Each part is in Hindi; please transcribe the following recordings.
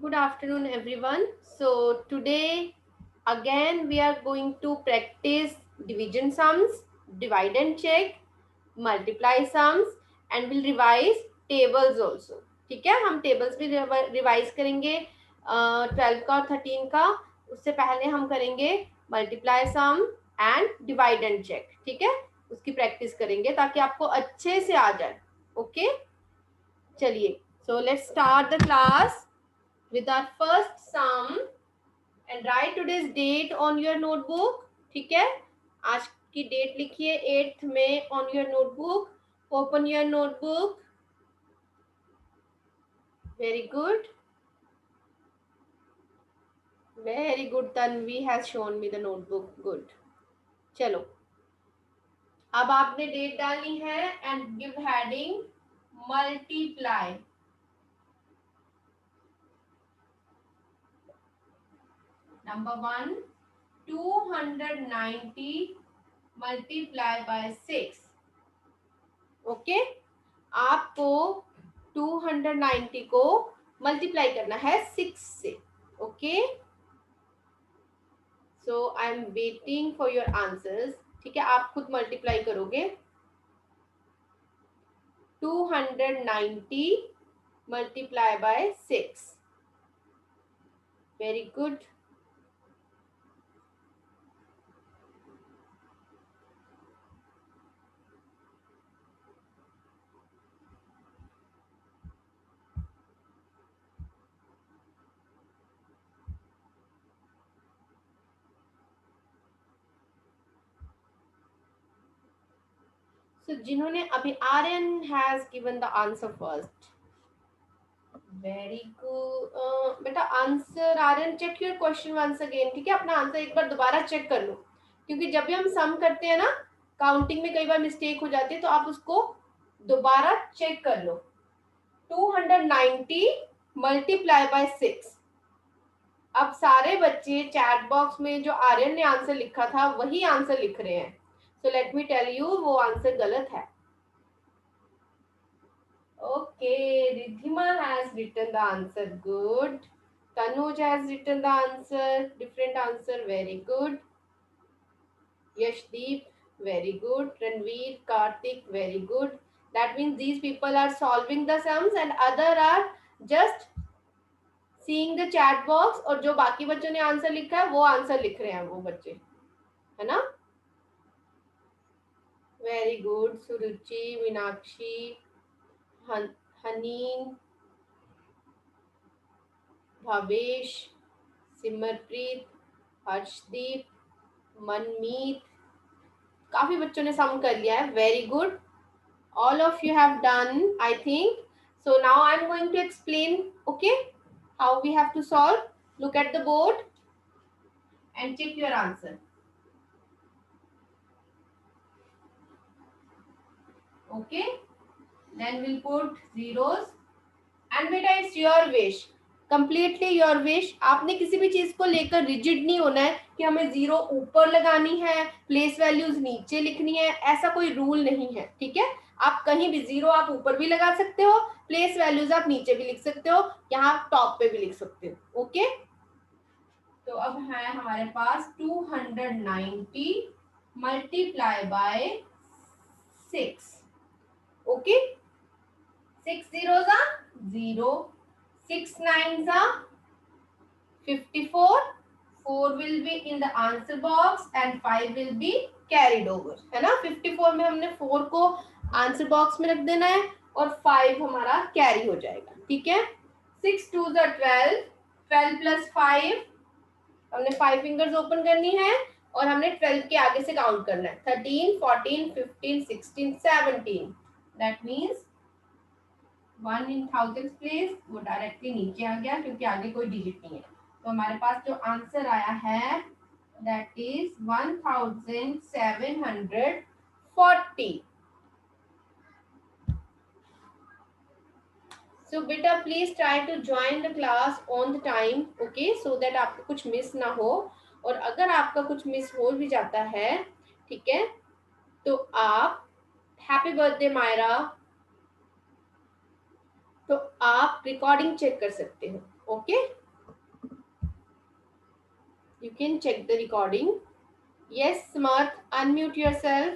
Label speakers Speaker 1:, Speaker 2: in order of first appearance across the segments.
Speaker 1: Good afternoon, everyone. So, today again we are going to practice division sums, divide and check, multiply sums, and we'll revise tables also. ठीक है, हम tables भी रिवाइज करेंगे 12 का और 13 का. उससे पहले हम करेंगे multiply sum and divide and check. ठीक है, उसकी प्रैक्टिस करेंगे ताकि आपको अच्छे से आ जाए. ओके, चलिए. So let's start the class with our first sum and write today's date on your notebook. ठीक है, आज की डेट लिखिए 8th में on your notebook. Open your notebook. Very good. Very good. Tanvi has shown me the notebook. Good. चलो, अब आपने डेट डालनी है and give heading multiply. Number 1, 290 multiply by 6. Okay, आपको 290 को मल्टीप्लाई करना है 6 से. Okay, so I am waiting for your answers. ठीक है, आप खुद मल्टीप्लाई करोगे. 290 multiply by 6. Very good. So जिन्होंने अभी Aryan has given the answer first. Very good बेटा. Answer Aryan, check your question once again. ठीक है, अपना आंसर एक बार दोबारा चेक कर लो, क्योंकि जब भी हम सम करते हैं ना, काउंटिंग में कई बार मिस्टेक हो जाती है, तो आप उसको दोबारा चेक कर लो. 290 मल्टीप्लाई बाय 6. अब सारे बच्चे चैट बॉक्स में जो आर्यन ने आंसर लिखा था वही आंसर लिख रहे हैं. So let me tell you, वो आंसर गलत है. Okay, Riddhima has written the answer. Good. Tanuj has written the answer, different answer. Very good. Yashdeep, very good. Ranveer, Karthik, very good. That means these people are solving the sums and other are just seeing the chat box. और जो बाकी बच्चों ने आंसर लिखा है वो आंसर लिख रहे हैं वो बच्चे, है ना. Very good. सुरुचि, मीनाक्षी, हनीन, भावेश, सिमरप्रीत, हर्षदीप, मनमीत, काफी बच्चों ने सम कर लिया है. Very good. All of you have done, I think. So now I'm going to explain, okay, how we have to solve. Look at the board and check your answer. Okay, then we'll put zeros. And beta, it's your wish, completely your wish. आपने किसी भी चीज को लेकर रिजिड नहीं होना है कि हमें जीरो ऊपर लगानी है, प्लेस वैल्यूज नीचे लिखनी है. ऐसा कोई रूल नहीं है. ठीक है, आप कहीं भी जीरो आप ऊपर भी लगा सकते हो, प्लेस वैल्यूज आप नीचे भी लिख सकते हो, यहाँ टॉप पे भी लिख सकते हो. ओके, तो अब है हमारे पास 290 multiply by 6. Okay, 6 zeros are 0, 6 nines are 54. 4 will be in the answer box and 5 will be carried over, है ना. 54 में हमने 4 को आंसर बॉक्स में रख देना है और 5 हमारा कैरी हो जाएगा. ठीक है, 6 2s are 12. 12 plus 5, हमने 5 फिंगर्स ओपन करनी है और हमने 12 के आगे से काउंट करना है. 13 14 15 16 17. That means 1 in thousands place वो डायरेक्टली नीचे आ गया क्योंकि आगे कोई डिजिट नहीं है. तो हमारे पास जो आंसर आया है दैट इज 1740. सो बेटा please try to join the class on the time, okay, so that आपको कुछ मिस ना हो. और अगर आपका कुछ मिस हो भी जाता है, ठीक है, तो आप हैप्पी बर्थडे मायरा, तो आप रिकॉर्डिंग चेक कर सकते हो. Okay, you can check the recording. Yes, Samarth, unmute yourself.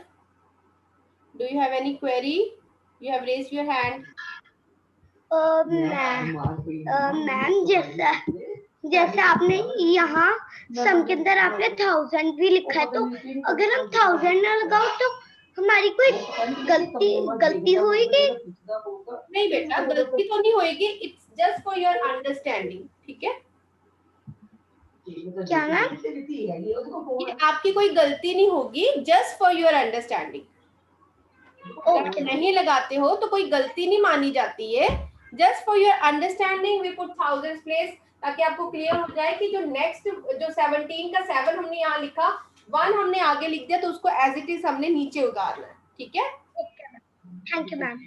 Speaker 1: Do you have any query? You have raised your hand.
Speaker 2: Ma'am जैसे आपने यहाँ सम के अंदर आपने 1000 भी लिखा है, तो अगर हम 1000 ना लगाओ तो हमारी कोई गलती होगी?
Speaker 1: नहीं बेटा, गलती तो नहीं होगी. It's just for your understanding. ठीक है,
Speaker 2: क्या मैम?
Speaker 1: ये आपकी कोई गलती नहीं होगी. Just for your understanding. अगर नहीं लगाते हो तो कोई गलती नहीं मानी जाती है. Just for your understanding we put thousands place, ताकि आपको क्लियर हो जाए कि जो नेक्स्ट जो 17 का 7 हमने यहाँ लिखा, 1 हमने आगे लिख दिया, तो उसको एज इट इज हमने नीचे उतारना है. ठीक है,
Speaker 2: thank you ma'am.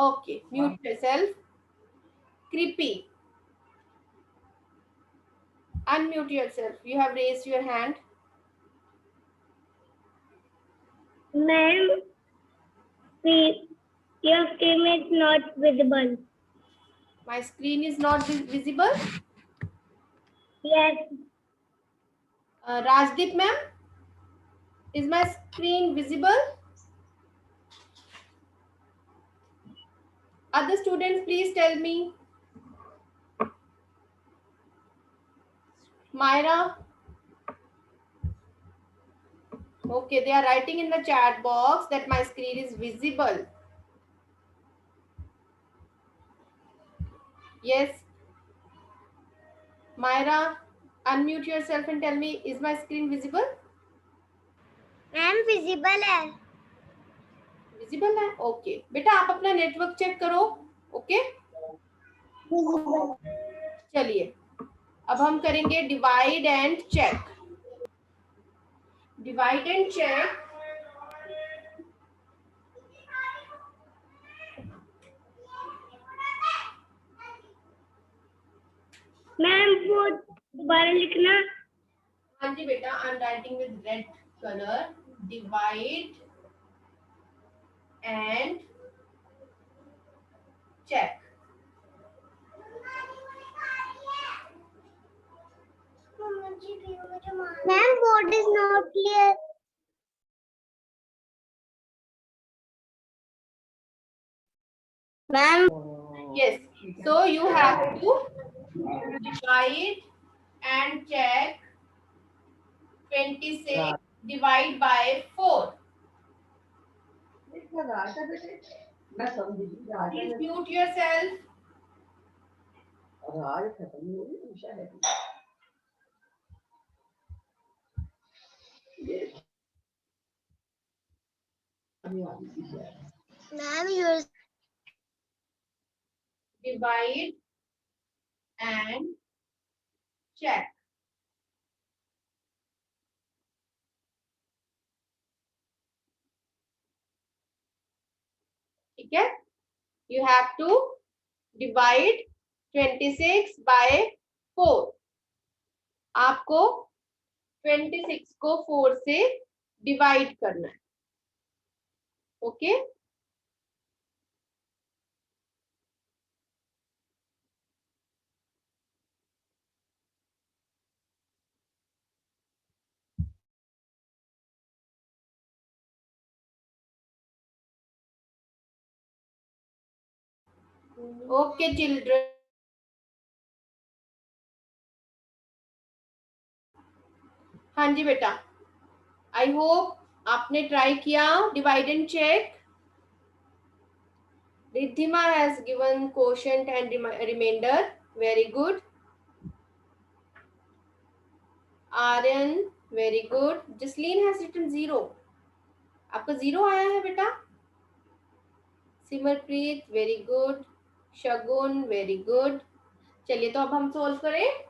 Speaker 1: Okay, mute yourself. Kripi, unmute yourself. You have raised your hand.
Speaker 2: Ma'am, your screen is not visible.
Speaker 1: My screen is not visible.
Speaker 2: Yes.
Speaker 1: Rajdeep ma'am, is my screen visible? Other students, please tell me. Myra. Okay, they are writing in the chat box that my screen is visible. Yes. Myra, unmute yourself and tell me, is my screen visible?
Speaker 2: Ma'am visible है.
Speaker 1: विजिबल है. ओके बेटा, आप अपना नेटवर्क चेक करो. ओके, चलिए अब हम करेंगे divide and check. Divide and check.
Speaker 2: Ma'am वो दोबारा लिखना.
Speaker 1: हाँ जी बेटा, I am writing with red colour. Divide and check.
Speaker 2: Ma'am board is not clear. Ma'am.
Speaker 1: Yes, so you have to divide and check 26 divide by 4. Please mute yourself.
Speaker 2: Ma'am your
Speaker 1: Divide and check. ठीक है, you have to divide 26 by 4. आपको 26 को 4 से डिवाइड करना है. Okay, okay children. हाँ जी बेटा, आई होप आपने ट्राई किया divide and check. Riddhima has given quotient and remainder. Very good. Aryan, very good. Jasleen has written 0. आपका 0 आया है बेटा. Simarpreet, very good. Shagun, very good. चलिए तो अब हम सोल्व करें.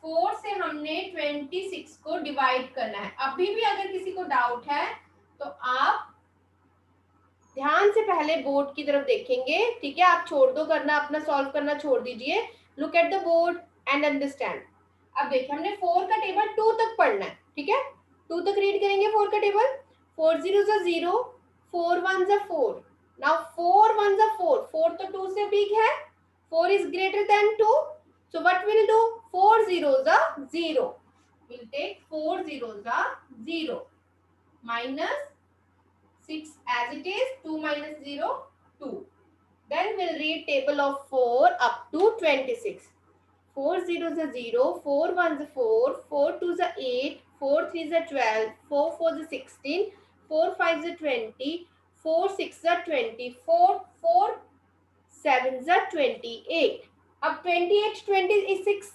Speaker 1: 4 से हमने 26 को डिवाइड करना है. अभी भी अगर किसी को डाउट है तो आप ध्यान से पहले बोर्ड की तरफ देखेंगे. ठीक है, आप छोड़ दो करना, अपना सॉल्व करना छोड़ दीजिए. Look at the board and understand. अब देखिए, हमने 4 का टेबल 2 तक पढ़ना है. ठीक है, 2 तक रीड करेंगे 4 का table. 4 zeros are 0, 4 ones are 4. Now 4 ones are 4. 4 तो 2 से बिग है. 4 is greater than 2. So what we'll do? 4 zeros are 0. We'll take 4 zeros are 0. Minus 6 as it is. 2 minus 0, 2. Then we'll read table of 4 up to 26. 4 zeros are 0, 4 ones are 4, 4 twos are 8, 4 threes are 12, 4 fours are 16, 4 fives are 20, 4 sixes are 24, 4 sevens are 28. अब 28 26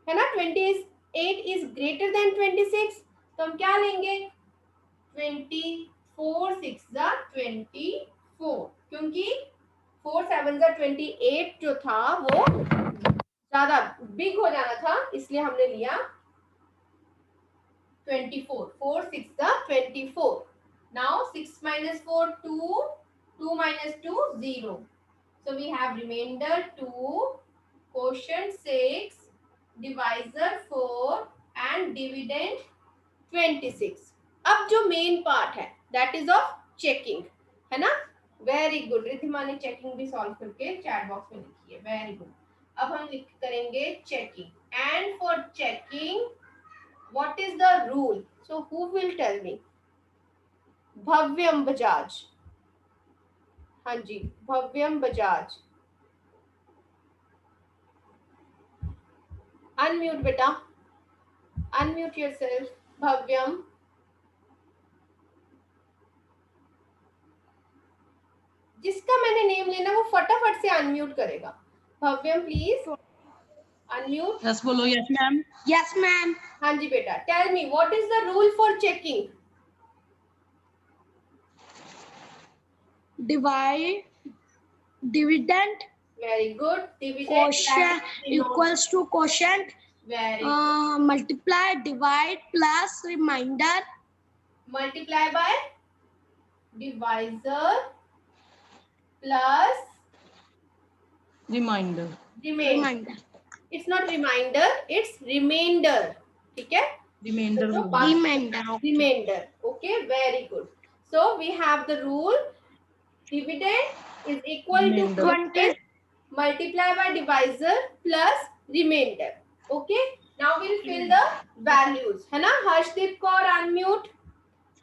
Speaker 1: है ना, 28 is greater than 26, तो हम क्या लेंगे? 24 6 are 24, क्योंकि 4 7 are 28 जो था वो ज्यादा बिग हो जाना था, इसलिए हमने लिया 24. 4 6 are 24. Now 6 minus 4 2, 2 minus 2 0. So we have remainder 2, quotient 6, divisor 4 and dividend 26. अब जो मेन पार्ट है दैट इज ऑफ चेकिंग, है ना? वेरी गुड, रिधिमा ने चेकिंग भी सॉल्व करके चैट बॉक्स में लिखी है, वेरी गुड. अब हम करेंगे checking. And for checking what is the rule? So who will tell me? Bhavyam Bajaj. हाँ जी, भव्यम बजाज. अनम्यूट बेटा, अनम्यूट योरसेल्फ. भव्यम. जिसका मैंने नेम लेना वो फटाफट से अनम्यूट करेगा. Bhavyam please unmute.
Speaker 3: यस बोलो. Yes ma'am.
Speaker 2: Yes ma'am.
Speaker 1: हाँ जी बेटा, tell me what is the rule for checking?
Speaker 2: Divide dividend
Speaker 1: very good. Dividend
Speaker 2: quotient equals to quotient,
Speaker 1: very
Speaker 2: multiply divide plus remainder
Speaker 1: multiply by divisor plus
Speaker 3: remainder.
Speaker 1: Remainder.
Speaker 2: remainder
Speaker 1: it's not remainder, it's remainder. ठीक है,
Speaker 3: remainder.
Speaker 2: remainder
Speaker 1: remainder. Okay, very good. So we have the rule: dividend is equal to
Speaker 3: Remainder.
Speaker 1: quotient multiply by divisor plus remainder. Okay, now we'll fill the values, है ना? हर्षदीप कौर अनम्यूट.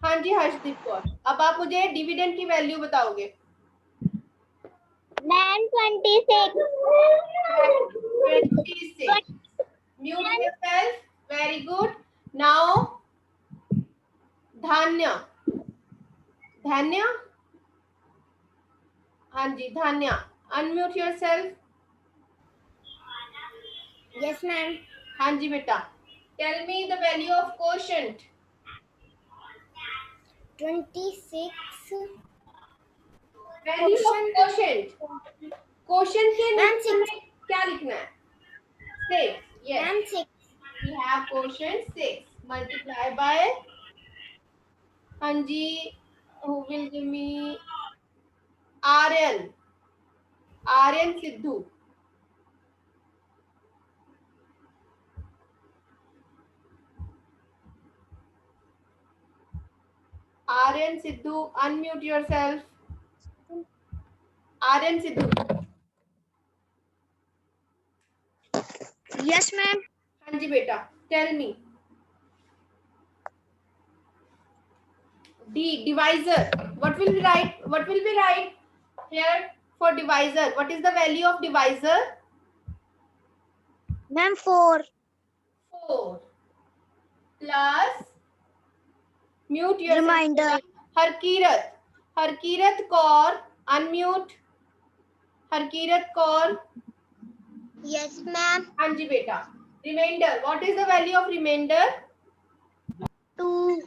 Speaker 1: हाँ जी हर्षदीप कौर, अब आप मुझे डिविडेंड की वैल्यू बताओगे.
Speaker 2: Ma'am 26
Speaker 1: 26. Mute yourself. Very good. Now धान्य. धान्य. हाँ जी धान्य, अनम्यूट योरसेल्फ.
Speaker 2: yes ma'am.
Speaker 1: हाँ जी बेटा, tell me the value of quotient.
Speaker 2: 26
Speaker 1: value of quotient. Quotient के
Speaker 2: Ma'am,
Speaker 1: नीचे हमें क्या लिखना है? 6. Yes,
Speaker 2: ma'am 6
Speaker 1: we have quotient 6 multiply by. हाँ जी, who will give me? Aryan. Aryan Sidhu. Aryan Sidhu, unmute yourself. Aryan Sidhu.
Speaker 2: yes ma'am.
Speaker 1: हाँ जी बेटा, टेल मी. D, divisor. What will we write? What will we write here for divisor? What is the value of divisor?
Speaker 2: Ma'am 4
Speaker 1: 4 plus mute your
Speaker 2: Reminder.
Speaker 1: Harkirat. Harkirat Kaur unmute. Harkirat Kaur.
Speaker 2: yes ma'am.
Speaker 1: हाँ जी बेटा. Remainder. What is the value of remainder?
Speaker 2: 2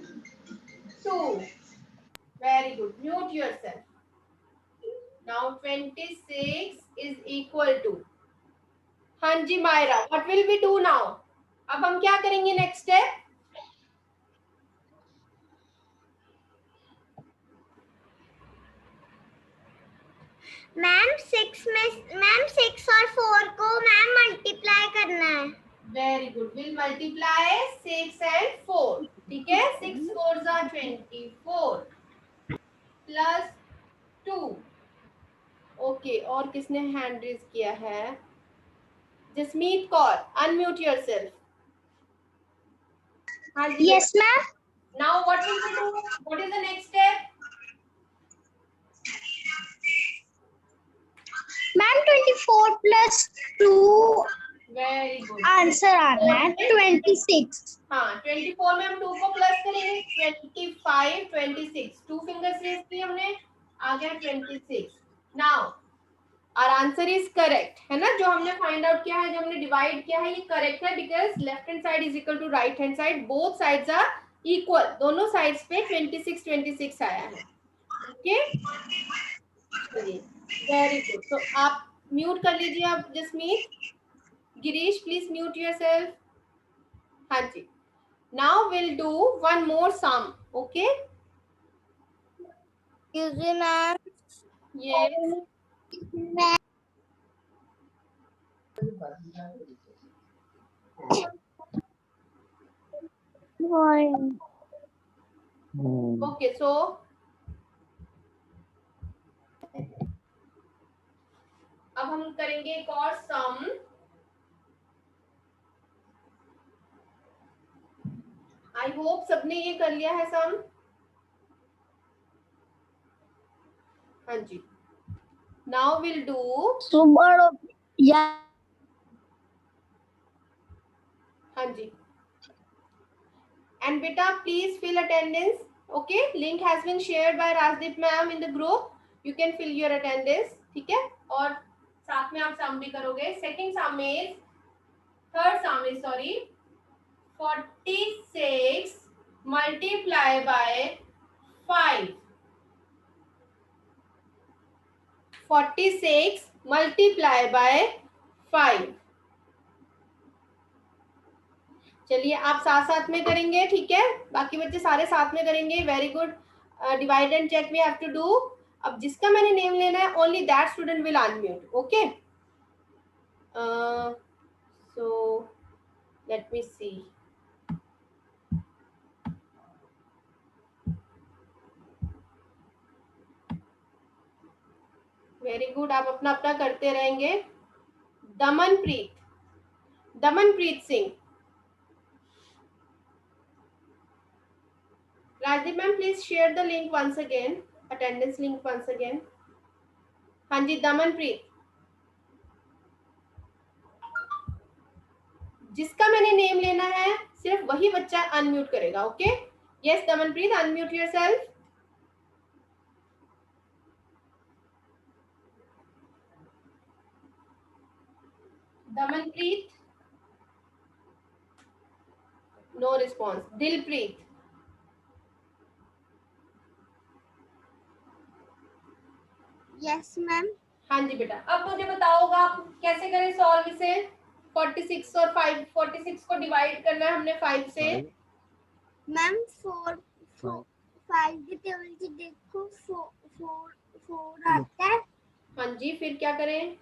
Speaker 1: 2. Very good. Mute yourself. Now 26 is equal to. हाँ जी Myra. What will we do now? अब हम क्या करेंगे नेक्स्ट स्टेप?
Speaker 2: मैम 6 में मैम 6 और 4 को मैम मल्टीप्लाई करना है.
Speaker 1: Very good. Will multiply 6 and 4. ठीक है, 6 4s are 24 प्लस 2. ओके, और किसने हैंड रेज किया है? Jasmeet Kaur, unmute yourself.
Speaker 2: Yes, ma'am.
Speaker 1: Now what will we do? What is the next step?
Speaker 2: Ma'am, 24 plus 2
Speaker 1: Very good.
Speaker 2: Answer आना है 26.
Speaker 1: हाँ 24 में हम 2 को प्लस करेंगे 25 26 2 फिंगर्स रेज किए हमने आ गया 26. Now our answer is correct है ना. जो हमने फाइंड आउट किया है, जो हमने डिवाइड किया है, ये करेक्ट है because left hand side is equal to right hand side. Both sides are equal. दोनों साइड्स पे 26 26 आया है. ओके चलिए वेरी गुड. तो आप म्यूट कर लीजिए आप Jasmeet. Girish please mute yourself. हाँ जी. Now we'll do one more sum. Okay?
Speaker 2: Excuse me, ma'am.
Speaker 1: Yes. Okay, so अब हम करेंगे एक और सम. आई होप सबने ये कर लिया है सम. हाँ जी. Now we'll do.
Speaker 2: Yeah.
Speaker 1: हाँ जी. And beta, please fill attendance. Okay? Link has been shared by Rajdeep ma'am in the group. You can fill your attendance. ठीक है? और साथ में आप सम भी करोगे. Second sum is, third sum is, sorry, 46 multiply by 5. 46 multiply by 5. चलिए आप साथ साथ में करेंगे. ठीक है, बाकी बच्चे सारे साथ में करेंगे. Very good. Divide and check we have to do. अब जिसका मैंने नेम लेना है only that student will unmute. Okay so let me see. Very good. आप अपना अपना करते रहेंगे. Damanpreet Singh. Rajdeep ma'am, please share the link once again. Attendance link once again. हाँ जी दमनप्रीत. जिसका मैंने नेम लेना है सिर्फ वही बच्चा अनम्यूट करेगा. Okay yes Damanpreet, unmute yourself. Damanpreet. No response. Dilpreet.
Speaker 2: Yes ma'am.
Speaker 1: हाँ जी बेटा. अब मुझे बताओगा आप कैसे करें सॉल्व इसे. 46 और 5. 46 को डिवाइड करना है हमने 5 से.
Speaker 2: मैम 5 की टेबल से देखो 4 आता है.
Speaker 1: हाँ जी फिर क्या करें.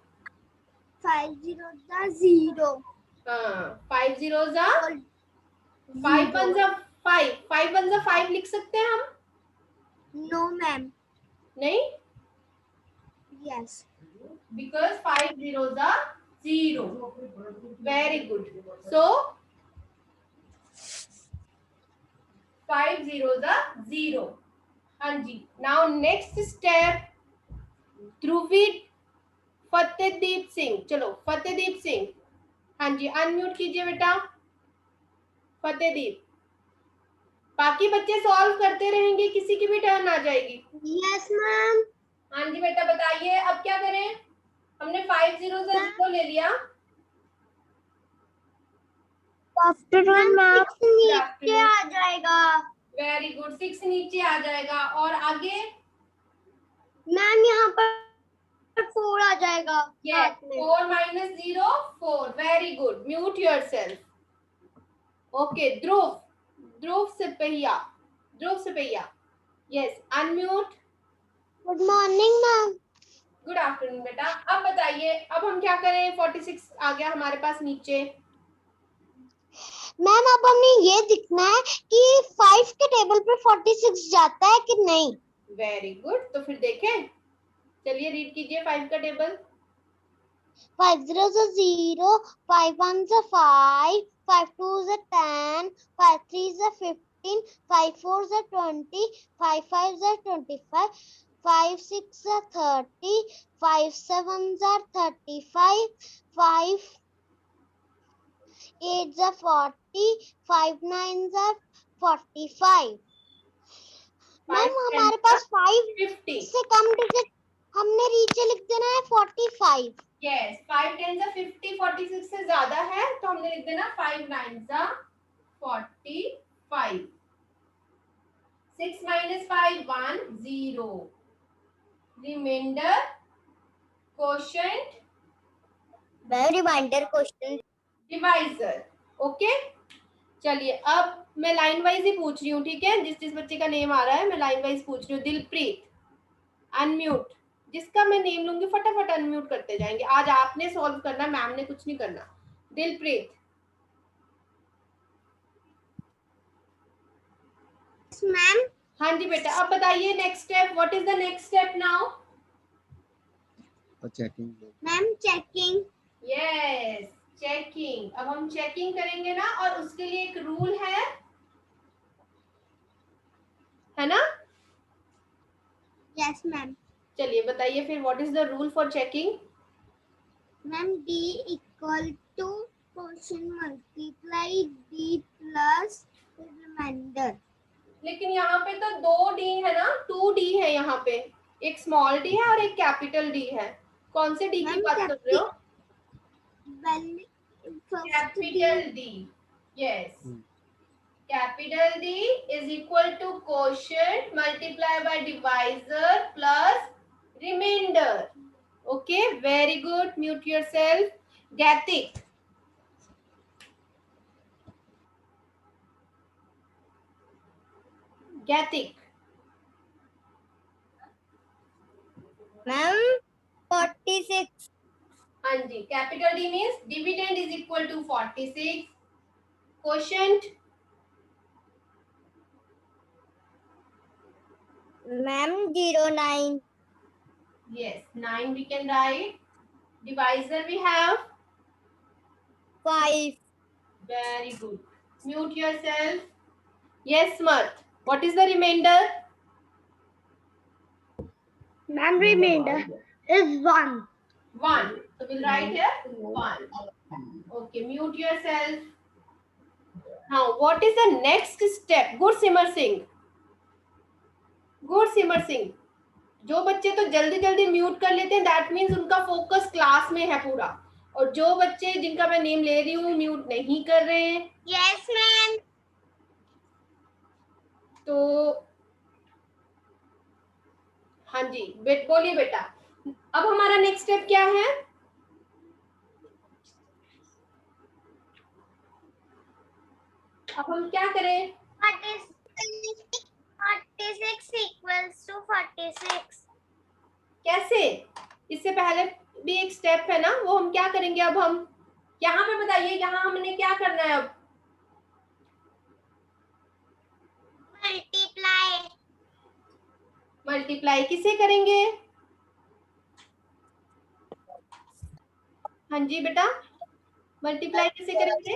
Speaker 2: 5 0 0.
Speaker 1: हाँ 5 zeros are 5 1s are 5. 5 1s are 5 लिख सकते हैं हम.
Speaker 2: No ma'am.
Speaker 1: नहीं
Speaker 2: yes.
Speaker 1: because 5 zeros are 0. Very good. So 5 zeros are 0. हाँ जी. Now next step. ध्रुवीत फतेहदीप सिंह. चलो फतेहदीप सिंह. हाँ जी अनम्यूट कीजिए बेटा. फतेहदीप. बाकी बच्चे सॉल्व करते रहेंगे, किसी की भी टर्न आ जाएगी.
Speaker 2: Yes ma'am.
Speaker 1: हाँ जी बेटा बताइए अब क्या करें. हमने 5 zeros से 0 ले लिया.
Speaker 2: Afternoon ma'am. नीचे आ जाएगा.
Speaker 1: Very good. 6 नीचे आ जाएगा. और आगे
Speaker 2: मैम यहाँ पर 4 आ जाएगा.
Speaker 1: yes 4 minus 0 4. Very good. Mute yourself. Okay Dhruv Sipahiya. Yes unmute.
Speaker 2: Good morning ma'am.
Speaker 1: Good afternoon बेटा. अब बताइए अब हम क्या करें. 46 आ गया हमारे पास नीचे.
Speaker 2: मैम अब हमें ये दिखना है कि 5 के टेबल पे 46 जाता है कि नहीं.
Speaker 1: Very good. तो फिर देखें. चलिए रीड कीजिए 5 का table.
Speaker 2: 5 zeros are 0, 5 ones are 5, 5 twos are 10, 5 threes are 15, 5 fours are 20, 5 fives are 25, 5 six are 30, 5 sevens are 35, 5 eights are 40, 5 nines are 45. Ma'am
Speaker 1: 5
Speaker 2: हमारे
Speaker 1: tens
Speaker 2: पास 5
Speaker 1: 50.
Speaker 2: से कम डिजिट हमने नीचे लिख देना है 45.
Speaker 1: यस 5 10 50, 46 से ज्यादा है तो हमने लिख देना 5 9 45. 6 minus 5 1 0. Remainder quotient
Speaker 2: remainder question
Speaker 1: divisor. Okay चलिए अब मैं लाइन वाइज ही पूछ रही हूँ, ठीक है? जिस जिस बच्चे का नेम आ रहा है मैं लाइन वाइज पूछ रही हूँ. दिलप्रीत अनम्यूट. जिसका मैं नेम लूंगी फटाफट अनम्यूट करते जाएंगे. आज आपने सॉल्व करना, मैम ने कुछ नहीं करना. दिलप्रीत.
Speaker 2: मैम.
Speaker 1: हाँ जी बेटा, अब बताइए next step. What is the next step now?
Speaker 3: Checking.
Speaker 2: Ma'am checking.
Speaker 1: Yes checking. अब हम चेकिंग करेंगे ना, और उसके लिए एक रूल है ना?
Speaker 2: Yes ma'am.
Speaker 1: चलिए बताइए फिर, what is the rule for checking?
Speaker 2: Ma'am D equal to question multiply D plus remainder.
Speaker 1: लेकिन यहाँ पे तो 2D है ना, 2D है यहाँ पे. एक स्मॉल डी है और एक कैपिटल डी है. कौन से डी की बात कर रहे हो? Capital D. Yes capital D is equal to quotient multiplied by divisor plus remainder. Okay, very good. Mute yourself. Gatik. Gatik.
Speaker 2: Ma'am 46.
Speaker 1: हाँ जी, capital D means dividend is equal to 46. Quotient.
Speaker 2: Ma'am 09.
Speaker 1: Yes, 9 we can write. Divisor we have
Speaker 2: 5.
Speaker 1: very good. Mute yourself. Yes, Smart. What is the remainder?
Speaker 2: Ma'am remainder is 1.
Speaker 1: 1. So we'll write here 1. Okay, mute yourself. Now, what is the next step? Good Simar Singh. Good Simar Singh. जो बच्चे तो जल्दी जल्दी म्यूट कर लेते हैं, दैट मीन्स उनका फोकस क्लास में है पूरा. और जो बच्चे जिनका मैं नेम ले रही हूँ म्यूट नहीं कर रहे हैं,
Speaker 2: यस मैम.
Speaker 1: तो हाँ जी बोलिए बेटा. अब हमारा नेक्स्ट स्टेप क्या है? अब हम क्या करें?
Speaker 2: 46 equals to 46.
Speaker 1: कैसे? इससे पहले भी एक स्टेप है ना, वो हम क्या करेंगे? अब हम यहाँ पे बताइए, यहाँ हमने क्या करना है? अब मल्टीप्लाई किसे करेंगे? हाँ जी बेटा, मल्टीप्लाई किसे करेंगे?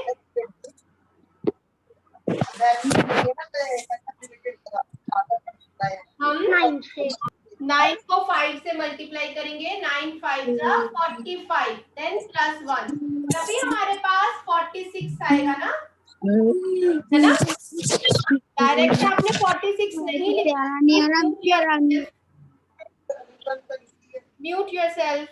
Speaker 1: हम
Speaker 2: 9 से
Speaker 1: 9 को 5 से मल्टीप्लाई करेंगे. 9 5 जा 45, देन प्लस 1, तभी हमारे पास 46 आएगा ना, है ना? डायरेक्ट आपने 46 नहीं लिखा. Mute yourself.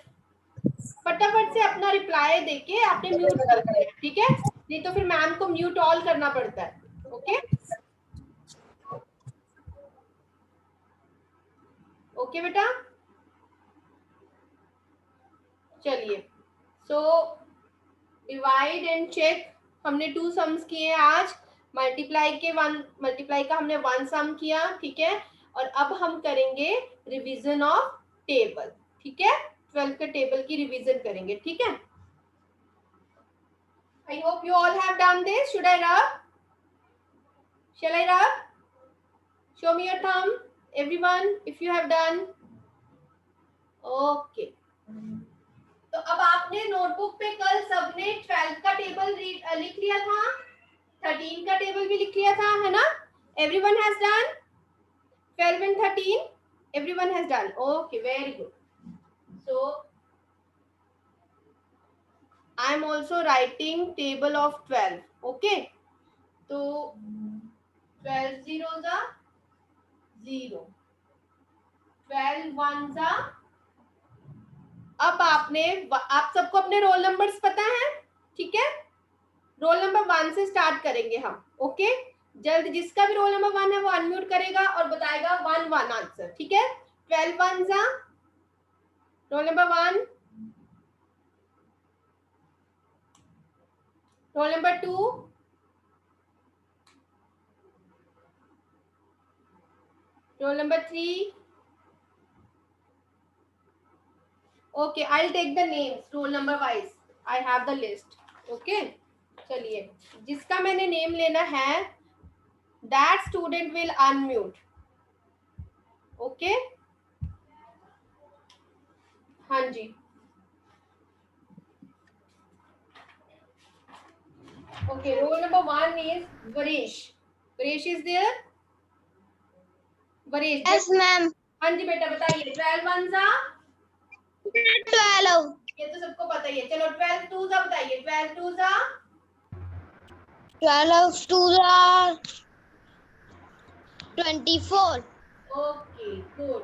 Speaker 1: फटाफट से अपना रिप्लाई देके आपने म्यूट कर दिया, ठीक है? नहीं तो फिर मैम को म्यूट ऑल करना पड़ता है. ओके ओके बेटा. चलिए, सो डिवाइड एंड चेक हमने 2 सम्स किए आज. मल्टीप्लाई का हमने 1 सम किया, ठीक है? और अब हम करेंगे रिवीजन ऑफ टेबल, ठीक है? 12 के टेबल की रिवीजन करेंगे, ठीक है? I hope you all have done this. Should I rub? Shall I rub? Show me your thumb, everyone, if you have done. Okay. तो अब आपने नोटबुक पे कल सबने 12 का टेबल लिख लिया था, 13 का टेबल भी लिख लिया था, है ना? Everyone has done 12 and 13? Everyone has done. Okay, very good. So I am also writing table of 12. Okay. So 12 zeros are 0. 12 ones are, अब आप सबको अपने रोल नंबर्स पता है, ठीक है? रोल नंबर 1 से स्टार्ट करेंगे हम, ओके? जल्द जिसका भी रोल नंबर 1 है वो अनम्यूट करेगा और बताएगा 1 1 आंसर, ठीक है? 12 ones are roll number 1, roll number 2, roll number 3. Okay, I'll take the names roll number wise. I have the list. Okay, चलिए जिसका मैंने नेम लेना है that student will unmute. Okay, हाँ जी. Okay, roll number 1 is Varish. Varish is there? Varish.
Speaker 2: Yes, ma'am.
Speaker 1: हाँ जी बेटा बताइए. 12 ones are
Speaker 2: 12.
Speaker 1: ये तो सबको पता ही है. चलो 12 twos are बताइए. 12 twos are
Speaker 2: 12 twos are 24.
Speaker 1: Okay, good.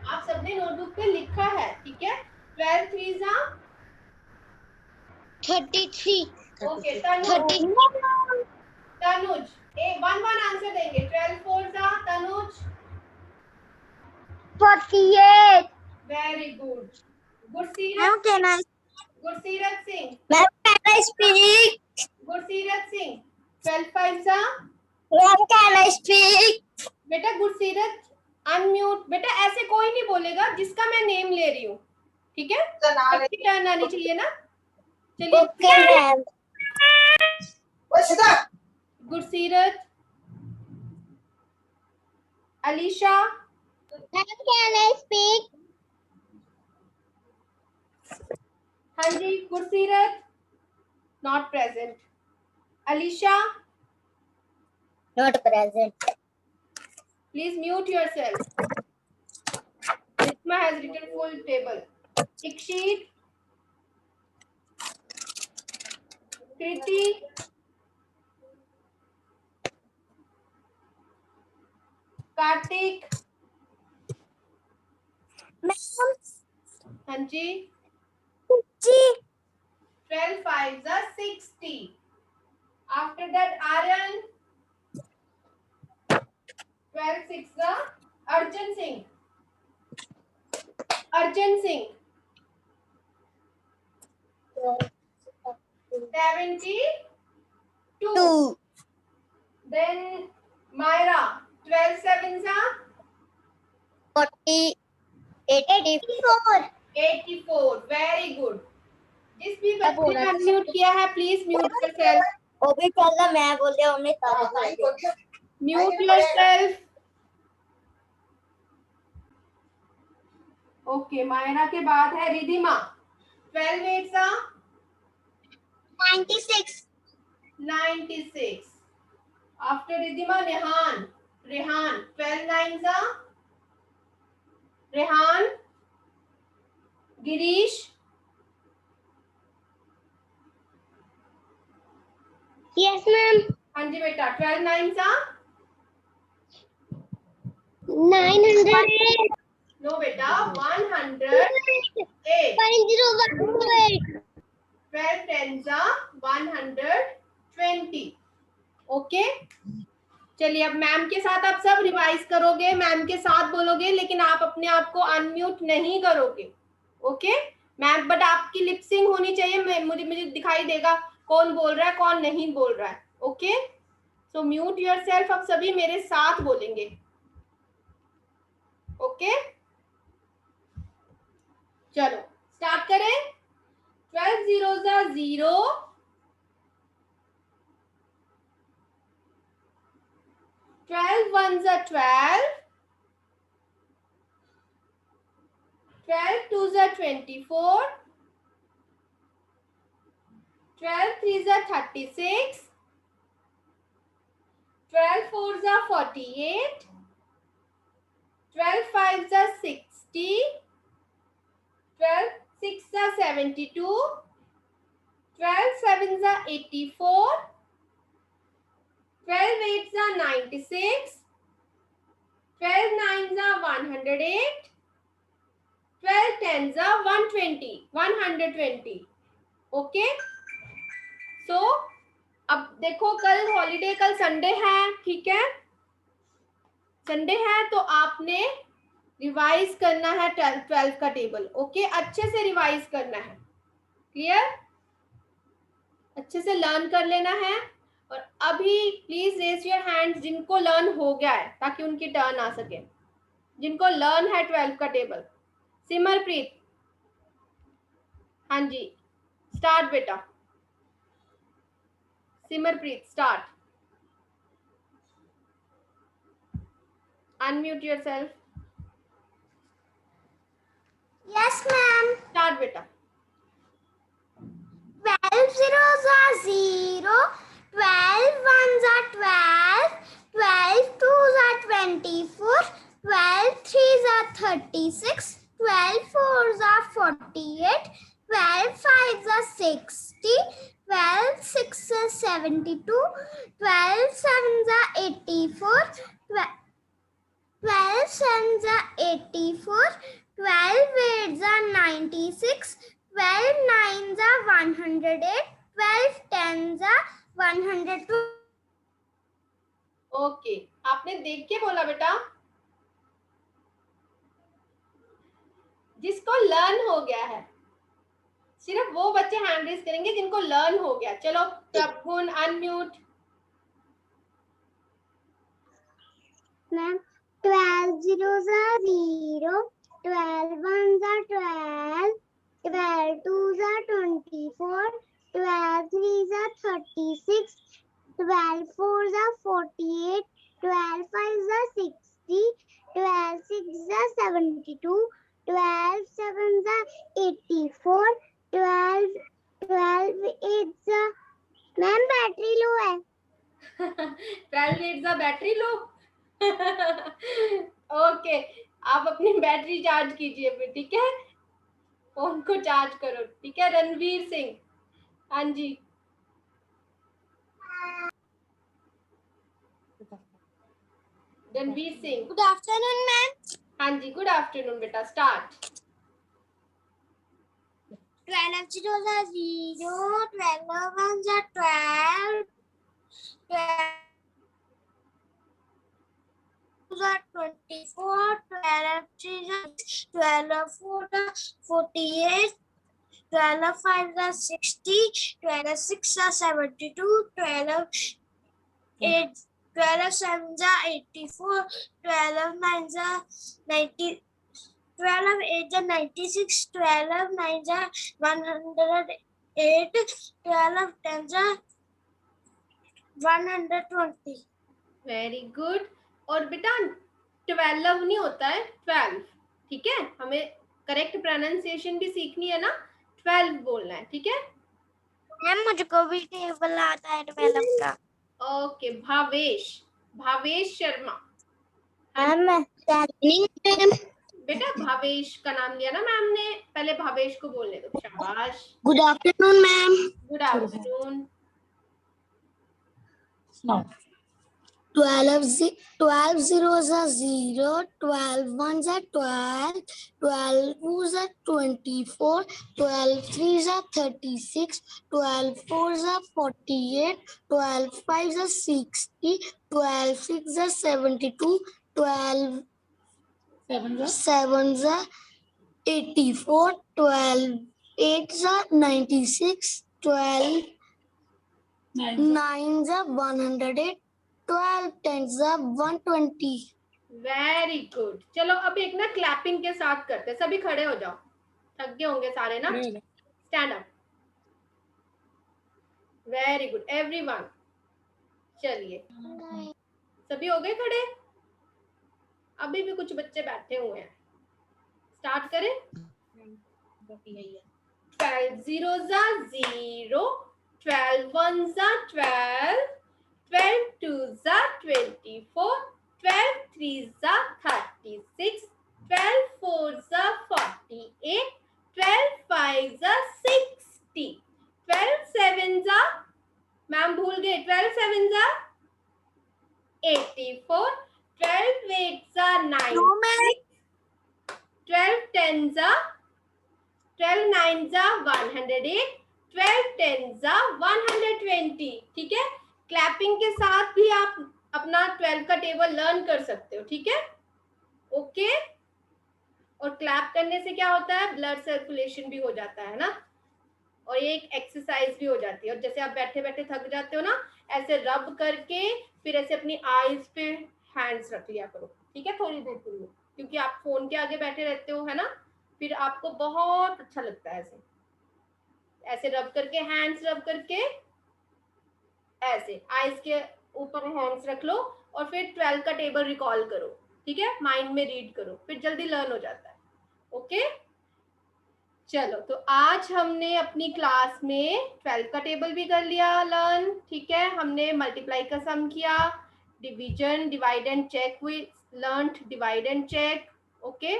Speaker 1: आप सबने नोटबुक पे लिखा है, ठीक है? 12 threes are
Speaker 2: 33.
Speaker 1: Okay, Tanuj. Tanuj. One answer देंगे. 12 fours are Tanuj.
Speaker 2: 48.
Speaker 1: Very good. Gurseerat.
Speaker 2: Ma'am, can I?
Speaker 1: Gurseerat Singh.
Speaker 2: Ma'am, can I speak?
Speaker 1: Gurseerat Singh. 12 fives are.
Speaker 2: Ma'am, can I speak?
Speaker 1: बेटा गुरसीरत अनम्यूट. बेटा ऐसे कोई नहीं बोलेगा जिसका मैं नेम ले रही हूँ, ठीक है? सबकी टर्न आनी चाहिए ना. चलिए.
Speaker 2: Okay, ma'am.
Speaker 1: गुरसीरत, Alisha.
Speaker 2: Ma'am, can I speak?
Speaker 1: हाँ जी. Gursirat not present. Alisha
Speaker 2: Not present.
Speaker 1: please mute yourself. Risma has written full table. Ikshit, Kriti, Kartik.
Speaker 2: Ma'am,
Speaker 1: हाँ जी. 12 fives are 60. After that Aryan. 12 six are Arjun Singh. Arjun Singh. 72.
Speaker 2: 2.
Speaker 1: Then Myra. 12 sevens are
Speaker 2: 40. 84.
Speaker 1: 84. Very good. जिस भी बच्चे ने अनम्यूट किया है प्लीज म्यूट योरसेल्फ.
Speaker 2: वो भी पहला मैं बोल दिया उन्हें तारीफ.
Speaker 1: Mute yourself. ओके, मायरा के बाद है Ridhima. 12 8s are
Speaker 2: 96.
Speaker 1: 96. After Ridhima, Rehan. 12 9s are Rehan. Girish.
Speaker 2: Yes, ma'am.
Speaker 1: हाँ जी बेटा. 12 9s are
Speaker 2: 908.
Speaker 1: no बेटा 108.
Speaker 2: 1018.
Speaker 1: 12 10s are 120. ओके. चलिए अब मैम के साथ आप सब रिवाइज करोगे, मैम के साथ बोलोगे, लेकिन आप अपने आप को अनम्यूट नहीं करोगे. ओके मैम, बट आपकी लिपसिंग होनी चाहिए. मुझे दिखाई देगा कौन बोल रहा है कौन नहीं बोल रहा है. ओके, सो म्यूट योरसेल्फ. अब सभी मेरे साथ बोलेंगे. ओके चलो स्टार्ट करें. 12 zeros are 0. 12 ones are 12. 12 twos are 24. 12 3s are 36, 12 4s are 48, 12 5s are 60, 12 6s are 72, 12 7s are 84, 12 8s are 96, 12 9s are 108, 12 10s are 120. Okay, सो अब देखो कल हॉलीडे, कल संडे है, ठीक है, संडे है तो आपने रिवाइज करना है 12 का टेबल। ओके, अच्छे से रिवाइज करना है, क्लियर, अच्छे से लर्न कर लेना है। और अभी प्लीज रेज योर हैंड जिनको लर्न हो गया है, ताकि उनकी टर्न आ सके, जिनको लर्न है 12 का टेबल। सिमरप्रीत, हाँ जी, स्टार्ट बेटा। Simarpreet start, unmute yourself.
Speaker 2: Yes ma'am.
Speaker 1: Start बेटा।
Speaker 2: 12 zeros are 0, 12 ones are 12, 12 twos are 24, 12 threes are 36, 12 fours are 48, 12 fives are 60, 12 sixes are 72, 12 sevens are 84, 12 sevens are 84, 12 eights are 96, 12 nines are 108, 12 tens are 102.
Speaker 1: Okay, आपने देख के बोला बेटा, जिसको लर्न हो गया है, सिर्फ वो बच्चे हैंड रेज करेंगे जिनको लर्न हो गया। चलो प्रभुन unmute.
Speaker 2: Ma'am 12 zeros are 0, 12 ones are 12, 12 twos are 24, 12 threes are 36, 12 fours are 48, 12 fives are 60, 12 sixes are 72, 12 sevens are 84, 12 eights are, ma'am battery low है।
Speaker 1: 12 8 का बैटरी लो। ओके, आप अपनी बैटरी चार्ज कीजिए फिर, ठीक है, फोन को चार्ज करो, ठीक है। रणवीर सिंह, हाँ जी, Ranveer Singh.
Speaker 2: Good afternoon ma'am.
Speaker 1: हाँ जी, गुड आफ्टरनून बेटा, start.
Speaker 2: 12 zeros are 0, 12 ones are 12, 12 twos are 24, 12 threes are 12 fours are 48, 12 fives are 60, 12 sixes are 72, 12 eight, 12 sevens are 84, 12 nines are 90. 12 8 are 96, 12 9 are 108, 12 10 are 120.
Speaker 1: Very good. और बेटा 12 नहीं होता है, 12, ठीक है, हमें करेक्ट प्रोनाउंसिएशन भी सीखनी है ना, 12 बोलना है, ठीक है।
Speaker 2: मैम मुझको भी टेबल आता है 12 का।
Speaker 1: ओके, भावेश, भावेश शर्मा।
Speaker 2: मैम
Speaker 1: बेटा भावेश का नाम लिया ना मैम ने, पहले भावेश को बोलने दो, शाबाश।
Speaker 2: Good afternoon ma'am.
Speaker 1: Good afternoon.
Speaker 2: 12 zeros are 0, 12 ones are 12, 12 twos are 24, 12 threes are 36, 12 fours are 48, 12 fives are 60, 12 sixes are 72, 12 sevens are 84, 12 eights are 96, 12 nines are 108, 12 tens are 120.
Speaker 1: Very good. चलो अब एक ना क्लैपिंग के साथ करते हैं, सभी खड़े हो जाओ, थक गए होंगे सारे ना, stand up. Very good everyone. चलिए सभी हो गए खड़े, अभी भी कुछ बच्चे बैठे हुए हैं, स्टार्ट करें। 12 zeros are 0, 12 ones are 12, 12 twos are 24, 12 threes are 36, 12 fours are 48, 12 fives are 60, 12 sevens are, ma'am भूल गए, 12 sevens are 84, 12 eights are 96, 12 tens are 12 nines are 108, 12 tens are 120. ठीक है, क्लैपिंग के साथ भी आप अपना 12 का टेबल लर्न कर सकते हो. ठीक है, ओके. और क्लैप करने से क्या होता है, ब्लड सर्कुलेशन भी हो जाता है ना, और ये एक एक्सरसाइज भी हो जाती है. और जैसे आप बैठे बैठे थक जाते हो ना, ऐसे रब करके फिर ऐसे अपनी आईज पे हैंड्स रख लिया करो. ठीक है, थोड़ी देर के लिए, क्योंकि आप फोन के आगे बैठे रहते हो, है ना, फिर आपको बहुत अच्छा लगता है ऐसे ऐसे रब करके, हैंड्स रब करके ऐसे आईज के ऊपर हैंड्स रख लो और फिर 12 का टेबल रिकॉल करो. ठीक है, माइंड में रीड करो, फिर जल्दी लर्न हो जाता है. ओके, चलो, तो आज हमने अपनी क्लास में 12 का टेबल भी कर लिया लर्न. ठीक है, हमने मल्टीप्लाई का सम किया, division, divide and check, we learn divide and check. Okay,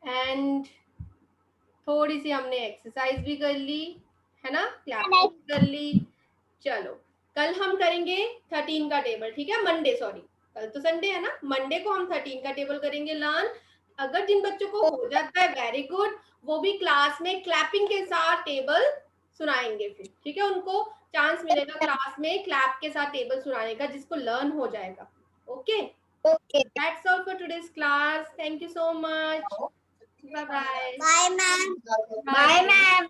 Speaker 1: and थोड़ी सी हमने एक्सरसाइज भी कर ली, है ना, क्लैपिंग कर ली. चलो, कल हम करेंगे 13 का टेबल. ठीक है, मंडे, सॉरी, कल तो संडे है ना, मंडे को हम 13 का टेबल करेंगे लर्न. अगर जिन बच्चों को हो जाता है, वेरी गुड, वो भी क्लास में क्लैपिंग के साथ टेबल सुनाएंगे फिर. ठीक है, उनको चांस मिलेगा क्लास में क्लैप के साथ टेबल सुनाने का, जिसको लर्न हो जाएगा. Okay, that's all for today's class. Thank you so much. Bye bye.
Speaker 2: Bye ma'am.
Speaker 1: Bye ma'am.